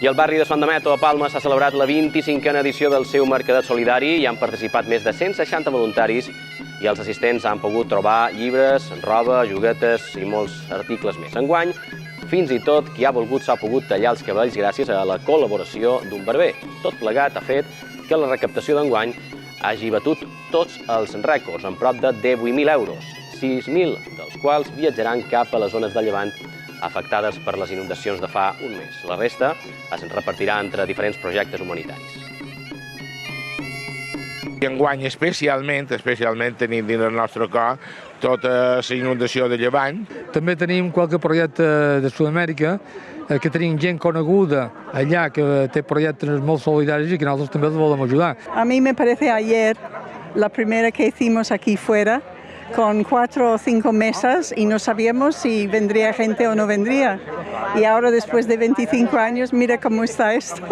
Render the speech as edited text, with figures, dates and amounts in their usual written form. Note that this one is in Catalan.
I al barri de Sant Domet a Palma s'ha celebrat la 25a edició del seu Mercadet Solidari i han participat més de 160 voluntaris i els assistents han pogut trobar llibres, roba, joguetes i molts articles més. Enguany, fins i tot qui ha volgut s'ha pogut tallar els cabells gràcies a la col·laboració d'un barber. Tot plegat ha fet que la recaptació d'enguany hagi batut tots els rècords, en prop de 18.000 euros, 6.000 dels quals viatjaran cap a les zones de Llevant afectades per les inundacions de fa un mes. La resta es repartirà entre diferents projectes humanitaris. I enguany especialment tenim dins el nostre cor tota la inundació de Llevant. També tenim qualque projecte de Sud-amèrica, que tenim gent coneguda allà que té projectes molt solidaris i que nosaltres també els volem ajudar. A mí me parece ayer la primera que hicimos aquí fuera, con 4 o 5 mesas y no sabíamos si vendría gente o no vendría. Y ahora, después de 25 años, mira cómo está esto.